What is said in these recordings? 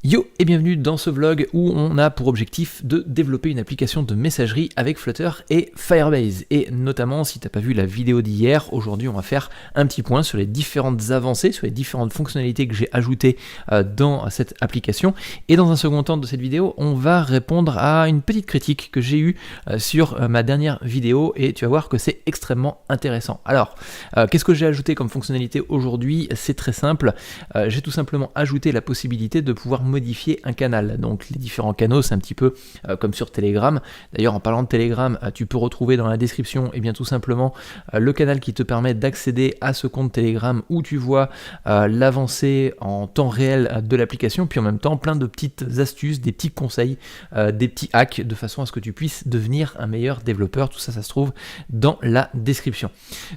Yo et bienvenue dans ce vlog où on a pour objectif de développer une application de messagerie avec Flutter et Firebase. Et notamment, si tu n'as pas vu la vidéo d'hier, aujourd'hui on va faire un petit point sur les différentes avancées, sur les différentes fonctionnalités que j'ai ajoutées dans cette application. Et dans un second temps de cette vidéo, on va répondre à une petite critique que j'ai eue sur ma dernière vidéo et tu vas voir que c'est extrêmement intéressant. Alors, qu'est-ce que j'ai ajouté comme fonctionnalité aujourd'hui? C'est très simple, j'ai tout simplement ajouté la possibilité de pouvoir modifier un canal. Donc les différents canaux, c'est un petit peu comme sur Telegram. D'ailleurs, en parlant de Telegram, tu peux retrouver dans la description et bien tout simplement le canal qui te permet d'accéder à ce compte Telegram où tu vois l'avancée en temps réel de l'application, puis en même temps plein de petites astuces, des petits conseils, des petits hacks de façon à ce que tu puisses devenir un meilleur développeur. Tout ça, ça se trouve dans la description.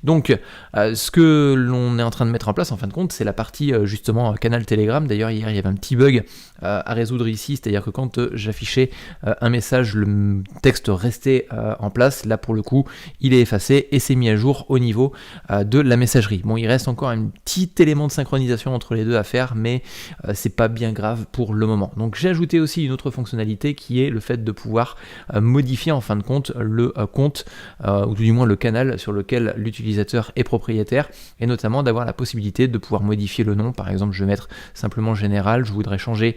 Donc ce que l'on est en train de mettre en place en fin de compte, c'est la partie justement canal Telegram. D'ailleurs, hier, il y avait un petit bug à résoudre ici, c'est-à-dire que quand j'affichais un message, le texte restait en place. Là pour le coup il est effacé et c'est mis à jour au niveau de la messagerie. Bon, il reste encore un petit élément de synchronisation entre les deux à faire, mais c'est pas bien grave pour le moment. Donc j'ai ajouté aussi une autre fonctionnalité qui est le fait de pouvoir modifier en fin de compte le compte ou du moins le canal sur lequel l'utilisateur est propriétaire, et notamment d'avoir la possibilité de pouvoir modifier le nom. Par exemple, je vais mettre simplement général, je voudrais changer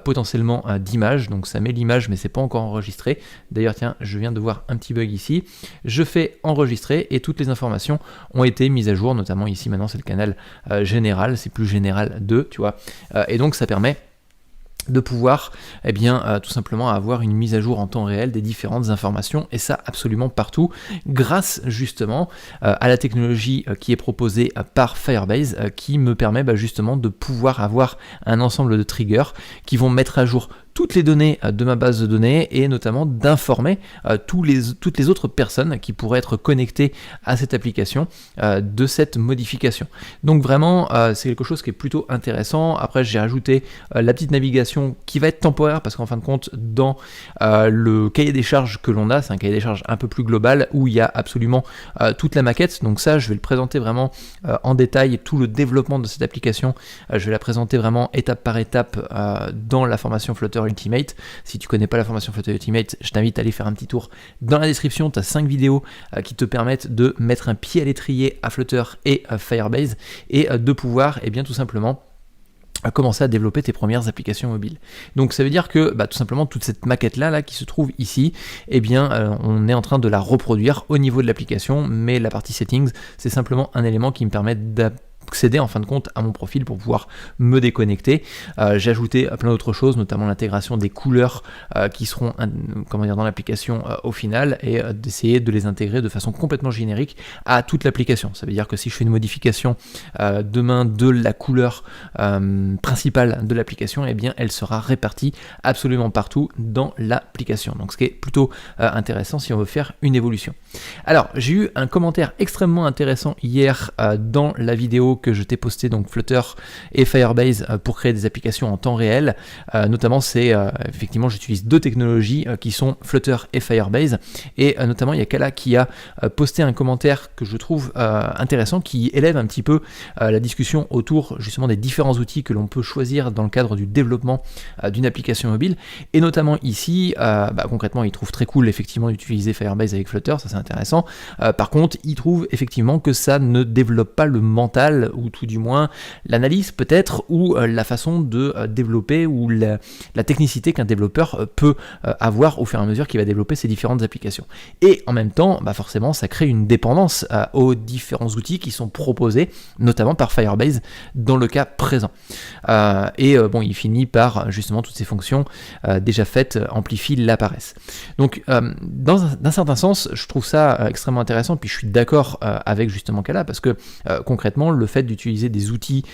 potentiellement d'image, donc ça met l'image mais c'est pas encore enregistré. D'ailleurs tiens, je viens de voir un petit bug ici, je fais enregistrer et toutes les informations ont été mises à jour, notamment ici maintenant c'est le canal général, c'est plus général 2, tu vois, et donc ça permet de pouvoir tout simplement avoir une mise à jour en temps réel des différentes informations, et ça absolument partout, grâce justement à la technologie qui est proposée par Firebase, qui me permet justement de pouvoir avoir un ensemble de triggers qui vont mettre à jour toutes les données de ma base de données et notamment d'informer toutes les autres personnes qui pourraient être connectées à cette application de cette modification. Donc vraiment c'est quelque chose qui est plutôt intéressant. Après j'ai ajouté la petite navigation qui va être temporaire parce qu'en fin de compte dans le cahier des charges que l'on a, c'est un cahier des charges un peu plus global où il y a absolument toute la maquette. Donc ça je vais le présenter vraiment en détail, tout le développement de cette application, je vais la présenter vraiment étape par étape dans la formation Flutter Ultimate. Si tu connais pas la formation Flutter Ultimate, je t'invite à aller faire un petit tour dans la description. Tu as 5 vidéos qui te permettent de mettre un pied à l'étrier à Flutter et à Firebase et de pouvoir tout simplement à commencer à développer tes premières applications mobiles. Donc ça veut dire que tout simplement toute cette maquette là qui se trouve ici, on est en train de la reproduire au niveau de l'application, mais la partie settings c'est simplement un élément qui me permet d'accéder en fin de compte à mon profil pour pouvoir me déconnecter. J'ai ajouté plein d'autres choses, notamment l'intégration des couleurs qui seront dans l'application au final, et d'essayer de les intégrer de façon complètement générique à toute l'application. Ça veut dire que si je fais une modification demain de la couleur principale de l'application, elle sera répartie absolument partout dans l'application. Donc ce qui est plutôt intéressant si on veut faire une évolution. Alors j'ai eu un commentaire extrêmement intéressant hier dans la vidéo que je t'ai posté, donc Flutter et Firebase pour créer des applications en temps réel. Notamment c'est effectivement j'utilise deux technologies qui sont Flutter et Firebase, et notamment il y a Kala qui a posté un commentaire que je trouve intéressant, qui élève un petit peu la discussion autour justement des différents outils que l'on peut choisir dans le cadre du développement d'une application mobile, et notamment ici concrètement il trouve très cool effectivement d'utiliser Firebase avec Flutter, ça c'est intéressant. Par contre il trouve effectivement que ça ne développe pas le mental, ou tout du moins l'analyse peut-être, ou la façon de développer, ou la technicité qu'un développeur peut avoir au fur et à mesure qu'il va développer ses différentes applications. Et en même temps, forcément ça crée une dépendance aux différents outils qui sont proposés, notamment par Firebase dans le cas présent. Il finit par justement toutes ces fonctions déjà faites amplifient la paresse. Donc d'un certain sens, je trouve ça extrêmement intéressant, puis je suis d'accord avec justement Kala, parce que concrètement le fait d'utiliser des outils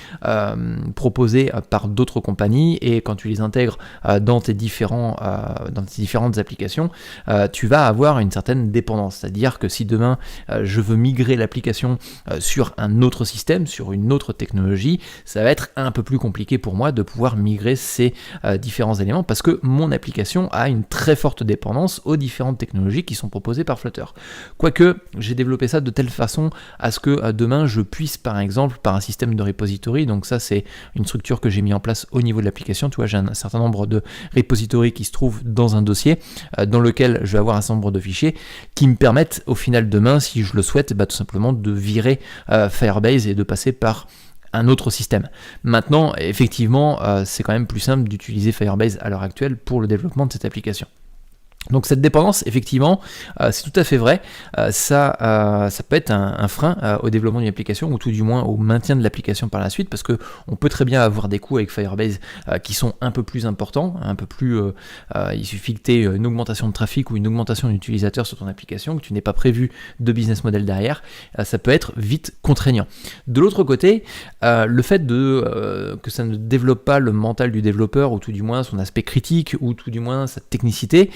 proposés par d'autres compagnies, et quand tu les intègres dans tes différentes applications, tu vas avoir une certaine dépendance. C'est-à-dire que si demain je veux migrer l'application sur un autre système, sur une autre technologie, ça va être un peu plus compliqué pour moi de pouvoir migrer ces différents éléments, parce que mon application a une très forte dépendance aux différentes technologies qui sont proposées par Flutter. Quoique j'ai développé ça de telle façon à ce que demain je puisse par exemple exemple par un système de repository. Donc ça, c'est une structure que j'ai mis en place au niveau de l'application. Tu vois, j'ai un certain nombre de repositories qui se trouvent dans un dossier dans lequel je vais avoir un certain nombre de fichiers qui me permettent au final demain, si je le souhaite, tout simplement de virer Firebase et de passer par un autre système. Maintenant, effectivement, c'est quand même plus simple d'utiliser Firebase à l'heure actuelle pour le développement de cette application. Donc cette dépendance, effectivement, c'est tout à fait vrai, ça peut être un frein au développement d'une application, ou tout du moins au maintien de l'application par la suite, parce que on peut très bien avoir des coûts avec Firebase qui sont un peu plus importants, un peu plus, il suffit que tu aies une augmentation de trafic ou une augmentation d'utilisateurs sur ton application, que tu n'aies pas prévu de business model derrière, ça peut être vite contraignant. De l'autre côté, le fait que ça ne développe pas le mental du développeur, ou tout du moins son aspect critique, ou tout du moins sa technicité,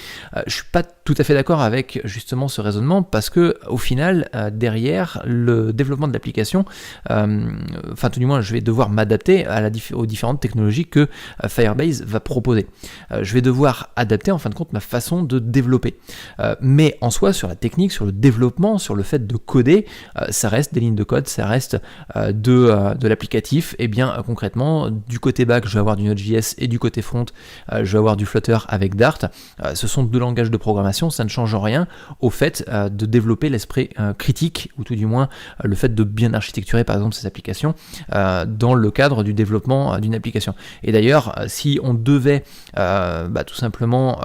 je suis pas tout à fait d'accord avec justement ce raisonnement, parce que au final, derrière le développement de l'application, tout du moins je vais devoir m'adapter aux différentes technologies que Firebase va proposer. Je vais devoir adapter en fin de compte ma façon de développer. Mais en soi, sur la technique, sur le développement, sur le fait de coder, ça reste des lignes de code, ça reste de l'applicatif. Et bien concrètement, du côté back, je vais avoir du Node.js, et du côté front, je vais avoir du Flutter avec Dart. Ce sont deux langages de programmation, ça ne change rien au fait de développer l'esprit critique, ou tout du moins le fait de bien architecturer par exemple ces applications dans le cadre du développement d'une application. Et d'ailleurs, si on devait tout simplement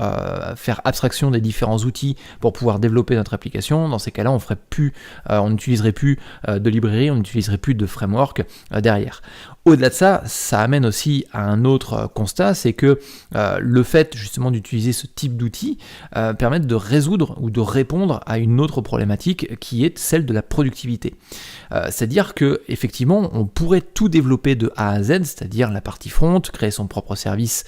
faire abstraction des différents outils pour pouvoir développer notre application, dans ces cas-là, on n'utiliserait plus de librairie, on n'utiliserait plus de framework derrière. Au-delà de ça, ça amène aussi à un autre constat, c'est que le fait justement d'utiliser ce type d'outils permet de résoudre ou de répondre à une autre problématique qui est celle de la productivité. C'est-à-dire que effectivement, on pourrait tout développer de A à Z, c'est-à-dire la partie front, créer son propre service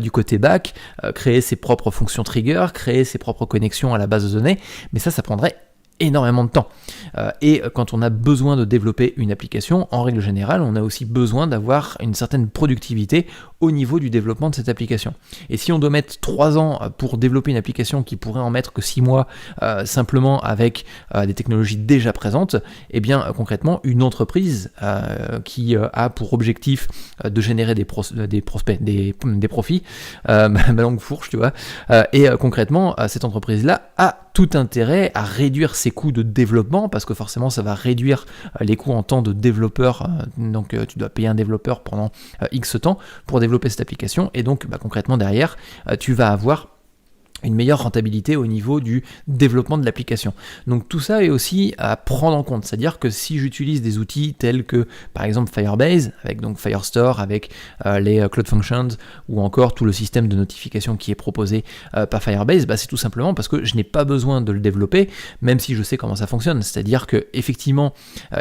du côté back, créer ses propres fonctions trigger, créer ses propres connexions à la base de données, mais ça prendrait énormément de temps. Et quand on a besoin de développer une application, en règle générale, on a aussi besoin d'avoir une certaine productivité au niveau du développement de cette application. Et si on doit mettre 3 ans pour développer une application qui pourrait en mettre que 6 mois simplement avec des technologies déjà présentes, et bien concrètement, une entreprise qui a pour objectif de générer des profits, ma langue fourche, tu vois, et concrètement, cette entreprise-là a tout intérêt à réduire ses coûts de développement, parce que forcément ça va réduire les coûts en temps de développeur, donc tu dois payer un développeur pendant X temps pour développer cette application, et donc concrètement derrière tu vas avoir une meilleure rentabilité au niveau du développement de l'application. Donc tout ça est aussi à prendre en compte, c'est-à-dire que si j'utilise des outils tels que par exemple Firebase, avec donc Firestore, avec les Cloud Functions, ou encore tout le système de notification qui est proposé par Firebase, c'est tout simplement parce que je n'ai pas besoin de le développer, même si je sais comment ça fonctionne. C'est-à-dire que effectivement,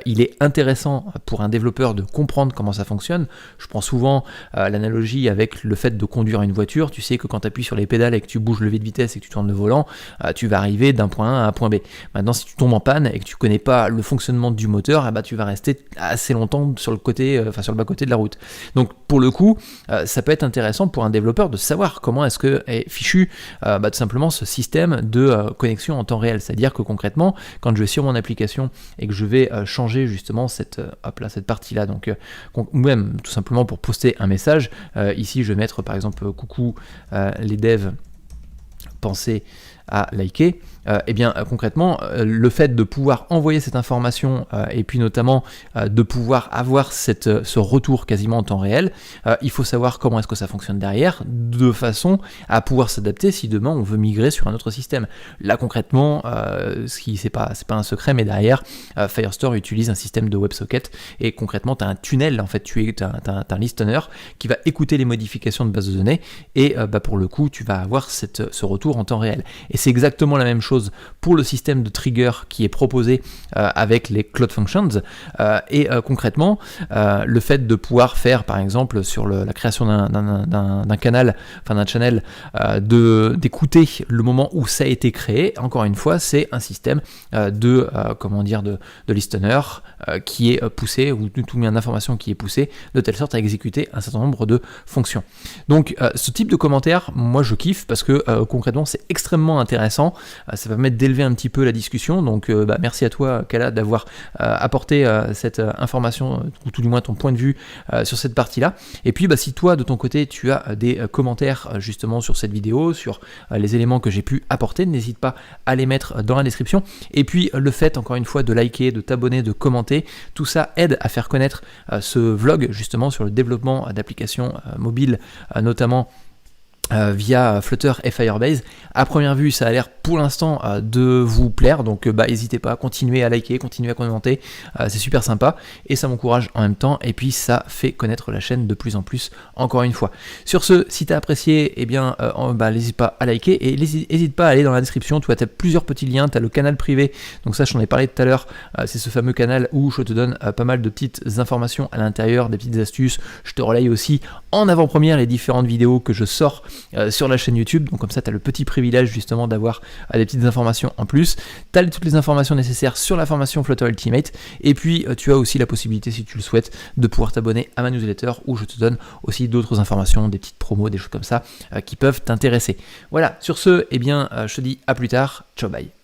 il est intéressant pour un développeur de comprendre comment ça fonctionne. Je prends souvent l'analogie avec le fait de conduire une voiture. Tu sais que quand tu appuies sur les pédales et que tu bouges le levier de vitesse et que tu tournes le volant, tu vas arriver d'un point A à un point B. Maintenant, si tu tombes en panne et que tu connais pas le fonctionnement du moteur, tu vas rester assez longtemps sur le côté, sur le bas-côté de la route. Donc, pour le coup, ça peut être intéressant pour un développeur de savoir comment est-ce que est fichu tout simplement ce système de connexion en temps réel. C'est-à-dire que concrètement, quand je vais sur mon application et que je vais changer justement cette partie-là, donc ou même tout simplement pour poster un message, ici je vais mettre par exemple coucou les devs, pensez à liker, et bien concrètement le fait de pouvoir envoyer cette information et puis notamment de pouvoir avoir ce retour quasiment en temps réel, il faut savoir comment est-ce que ça fonctionne derrière, de façon à pouvoir s'adapter si demain on veut migrer sur un autre système. Là concrètement, c'est pas un secret, mais derrière Firestore utilise un système de WebSocket, et concrètement tu as un tunnel, en fait tu as un listener qui va écouter les modifications de base de données, et pour le coup tu vas avoir ce retour en temps réel. Et c'est exactement la même chose pour le système de trigger qui est proposé avec les Cloud Functions, et concrètement le fait de pouvoir faire par exemple sur la création d'un canal, enfin d'un channel, d'écouter le moment où ça a été créé. Encore une fois, c'est un système de listener qui est poussé, ou tout bien d'informations qui est poussé de telle sorte à exécuter un certain nombre de fonctions. Donc ce type de commentaire, moi je kiffe, parce que concrètement c'est extrêmement intéressant, ça va permettre d'élever un petit peu la discussion, donc merci à toi Kala d'avoir apporté cette information, ou tout du moins ton point de vue sur cette partie-là. Et puis si toi de ton côté tu as des commentaires justement sur cette vidéo, sur les éléments que j'ai pu apporter, n'hésite pas à les mettre dans la description. Et puis le fait encore une fois de liker, de t'abonner, de commenter, tout ça aide à faire connaître ce vlog justement sur le développement d'applications mobiles, notamment via Flutter et Firebase. À première vue, ça a l'air pour l'instant de vous plaire, donc n'hésitez pas à continuer à liker, continuer à commenter, c'est super sympa et ça m'encourage en même temps, et puis ça fait connaître la chaîne de plus en plus, encore une fois. Sur ce, si tu as apprécié, n'hésite pas à liker et n'hésite pas à aller dans la description, tu as plusieurs petits liens, tu as le canal privé, donc ça je t'en ai parlé tout à l'heure, c'est ce fameux canal où je te donne pas mal de petites informations à l'intérieur, des petites astuces, je te relaye aussi en avant-première les différentes vidéos que je sors sur la chaîne YouTube, donc comme ça tu as le petit privilège justement d'avoir des petites informations en plus. Tu as toutes les informations nécessaires sur la formation Flutter Ultimate, et puis tu as aussi la possibilité, si tu le souhaites, de pouvoir t'abonner à ma newsletter où je te donne aussi d'autres informations, des petites promos, des choses comme ça qui peuvent t'intéresser. Voilà, sur ce, je te dis à plus tard, ciao bye.